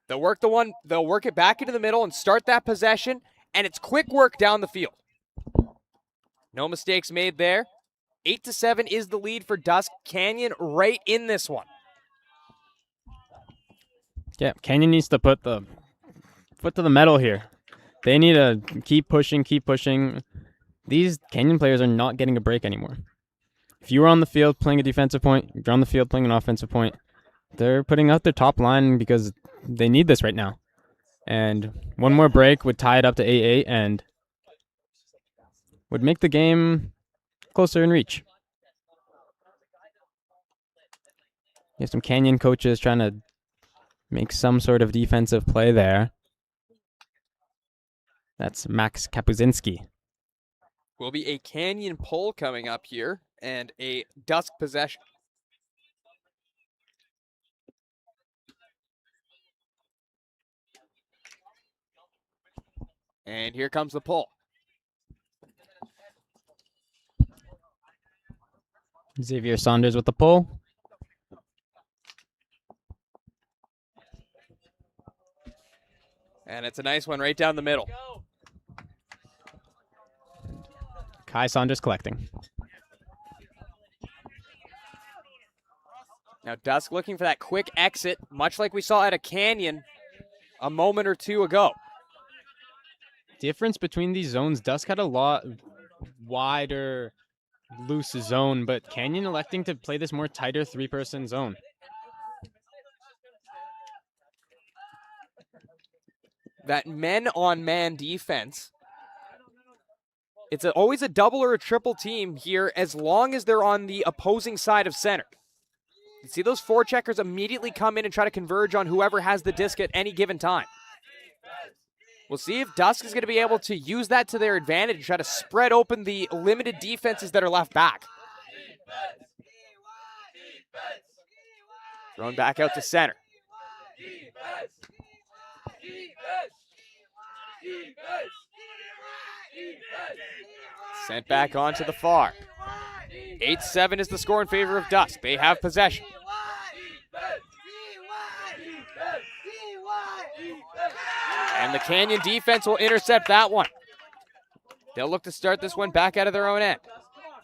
They'll work it back into the middle and start that possession, and it's quick work down the field. No mistakes made there. 8-7 is the lead for Dusk. Canyon right in this one. Yeah, Canyon needs to put the foot to the metal here. They need to keep pushing, keep pushing. These Canyon players are not getting a break anymore. If you were on the field playing a defensive point, you're on the field playing an offensive point, they're putting out their top line because they need this right now. And one more break would tie it up to 8-8 and would make the game closer in reach. You have some Canyon coaches trying to make some sort of defensive play there. That's Max Kapuzinski. Will be a Canyon pull coming up here and a Dusk possession. And here comes the pull. Xavier Saunders with the pull. And it's a nice one right down the middle. Kai Saunders collecting. Now Dusk looking for that quick exit, much like we saw at a Canyon a moment or two ago. Difference between these zones, Dusk had a lot wider, loose zone, but Canyon electing to play this more tighter three-person zone. That men-on-man defense. It's always a double or a triple team here as long as they're on the opposing side of center. You see those forecheckers immediately come in and try to converge on whoever has the disc at any given time. We'll see if Dusk is going to be able to use that to their advantage and try to spread open the limited defenses that are left back. Thrown back out to center. Sent back onto the far. 8-7 is the score in favor of Dusk. They have possession. And the Canyon defense will intercept that one. They'll look to start this one back out of their own end.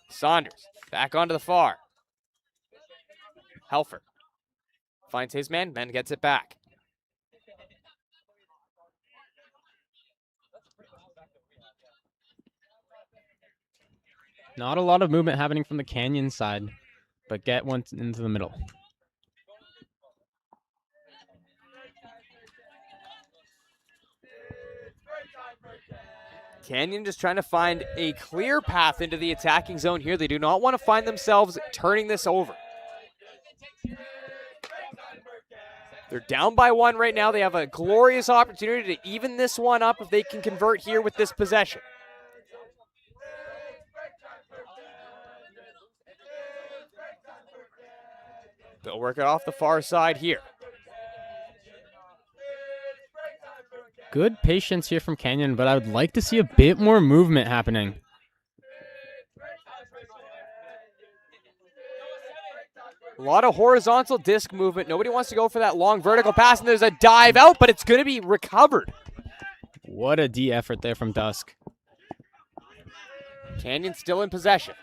Saunders back onto the far. Helfer finds his man, then gets it back. Not a lot of movement happening from the Canyon side, but get one into the middle. Canyon just trying to find a clear path into the attacking zone here. They do not want to find themselves turning this over. They're down by 1 right now. They have a glorious opportunity to even this one up if they can convert here with this possession. They'll work it off the far side here. Good patience here from Canyon, but I would like to see a bit more movement happening. A lot of horizontal disc movement. Nobody wants to go for that long vertical pass, and there's a dive out, but it's going to be recovered. What a D effort there from Dusk. Canyon still in possession.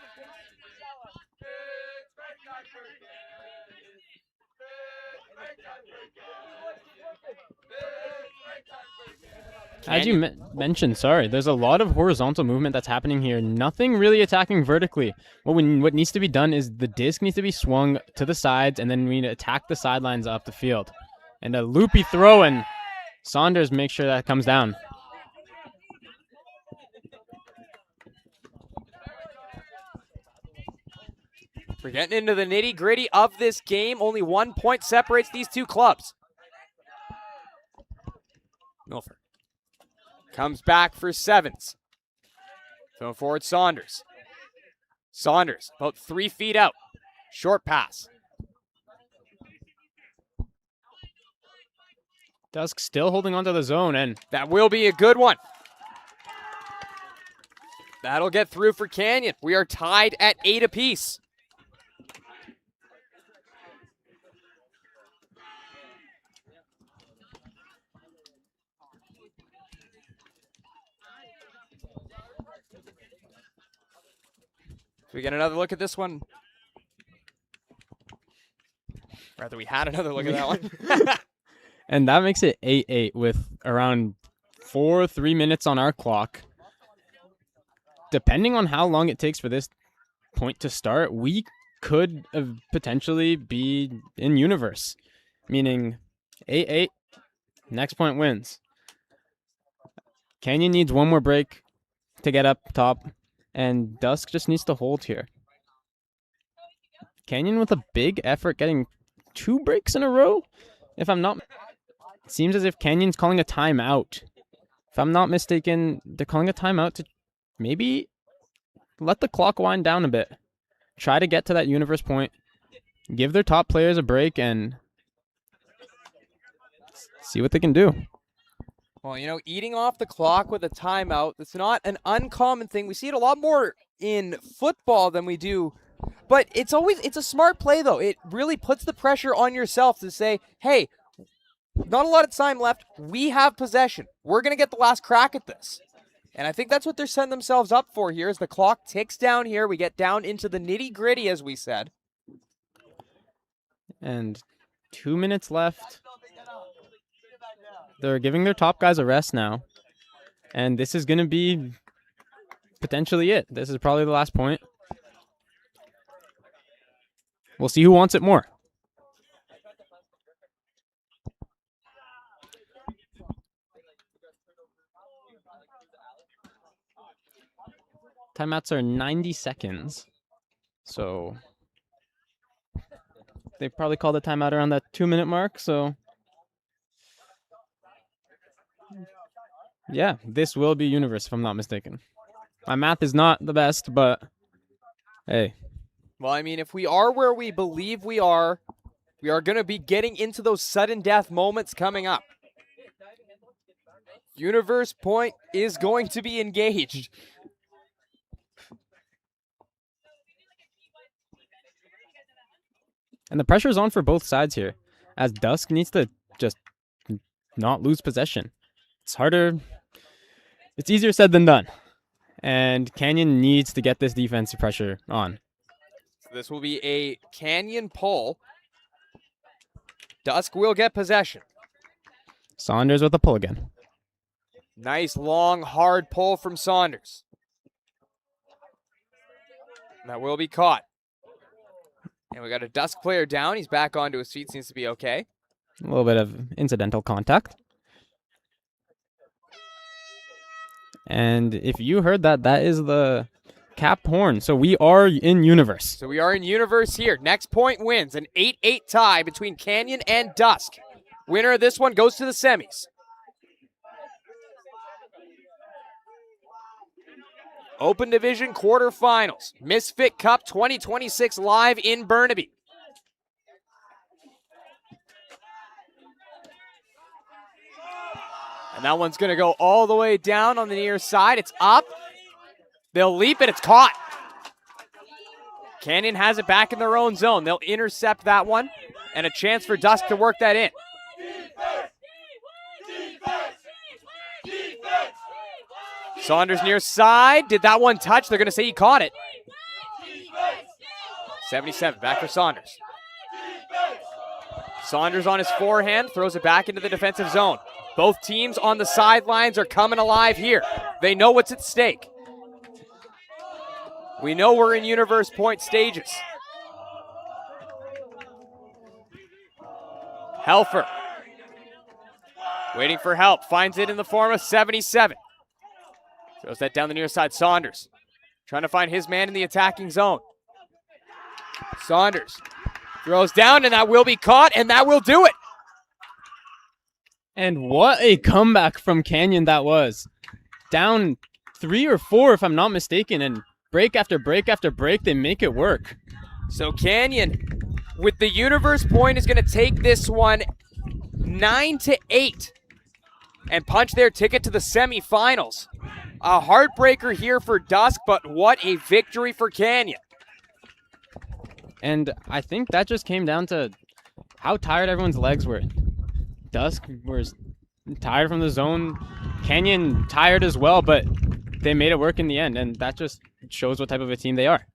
As you mentioned, there's a lot of horizontal movement that's happening here. Nothing really attacking vertically. What needs to be done is the disc needs to be swung to the sides, and then we need to attack the sidelines up the field. And a loopy throw, and Saunders makes sure that comes down. We're getting into the nitty-gritty of this game. Only 1 point separates these two clubs. Milford comes back for sevens. Going forward, Saunders. Saunders, about 3 feet out. Short pass. Dusk still holding onto the zone, and that will be a good one. That'll get through for Canyon. We are tied at 8 apiece. We get another look at this one. Rather, we had another look at that one. And that makes it 8-8 with around 3 minutes on our clock. Depending on how long it takes for this point to start, we could potentially be in universe. Meaning 8-8, next point wins. Canyon needs one more break to get up top. And Dusk just needs to hold here. Canyon with a big effort getting 2 breaks in a row. It seems as if Canyon's calling a timeout. If I'm not mistaken, they're calling a timeout to maybe let the clock wind down a bit. Try to get to that universe point. Give their top players a break and see what they can do. Well, you know, eating off the clock with a timeout, that's not an uncommon thing. We see it a lot more in football than we do. But it's a smart play, though. It really puts the pressure on yourself to say, hey, not a lot of time left. We have possession. We're going to get the last crack at this. And I think that's what they're setting themselves up for here as the clock ticks down here. We get down into the nitty-gritty, as we said. And 2 minutes left. They're giving their top guys a rest now. And this is going to be potentially it. This is probably the last point. We'll see who wants it more. Timeouts are 90 seconds. So they probably called a timeout around that 2-minute mark. So yeah, this will be universe if I'm not mistaken. My math is not the best, but hey. Well, I mean, if we are where we believe we are going to be getting into those sudden death moments coming up. Universe point is going to be engaged. And the pressure is on for both sides here, as Dusk needs to just not lose possession. It's harder. It's easier said than done. And Canyon needs to get this defensive pressure on. So this will be a Canyon pull. Dusk will get possession. Saunders with a pull again. Nice, long, hard pull from Saunders. That will be caught. And we got a Dusk player down. He's back onto his feet. Seems to be okay. A little bit of incidental contact. And if you heard that, that is the cap horn. So we are in universe. So we are in universe here. Next point wins. An 8-8 tie between Canyon and Dusk. Winner of this one goes to the semis. Open Division quarterfinals. Misfit Cup 2026 live in Burnaby. And that one's going to go all the way down on the near side. It's up. They'll leap it. It's caught. Canyon has it back in their own zone. They'll intercept that one. And a chance for Dusk to work that in. Saunders near side. Did that one touch? They're going to say he caught it. 77. Back for Saunders. Saunders on his forehand. Throws it back into the defensive zone. Both teams on the sidelines are coming alive here. They know what's at stake. We know we're in universe point stages. Helfer. Waiting for help. Finds it in the form of 77. Throws that down the near side. Saunders. Trying to find his man in the attacking zone. Saunders. Throws down, and that will be caught, and that will do it. And what a comeback from Canyon that was. Down 3 or 4, if I'm not mistaken, and break after break after break, they make it work. So Canyon, with the universe point, is going to take this one 9-8 and punch their ticket to the semifinals. A heartbreaker here for Dusk, but what a victory for Canyon. And I think that just came down to how tired everyone's legs were. Dusk was tired from the zone. Canyon tired as well, but they made it work in the end, and that just shows what type of a team they are.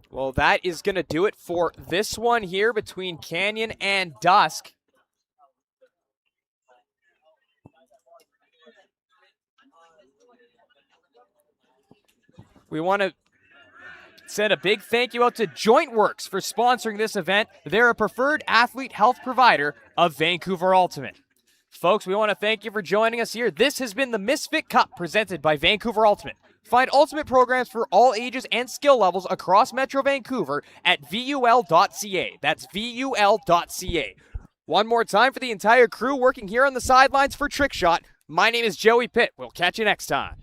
Well, that is going to do it for this one here between Canyon and Dusk. We want to send a big thank you out to JointWorks for sponsoring this event. They're a preferred athlete health provider of Vancouver Ultimate. Folks, we want to thank you for joining us here. This has been the Misfit Cup presented by Vancouver Ultimate. Find Ultimate programs for all ages and skill levels across Metro Vancouver at VUL.ca. That's VUL.ca. One more time for the entire crew working here on the sidelines for Trickshot. My name is Joey Pitt. We'll catch you next time.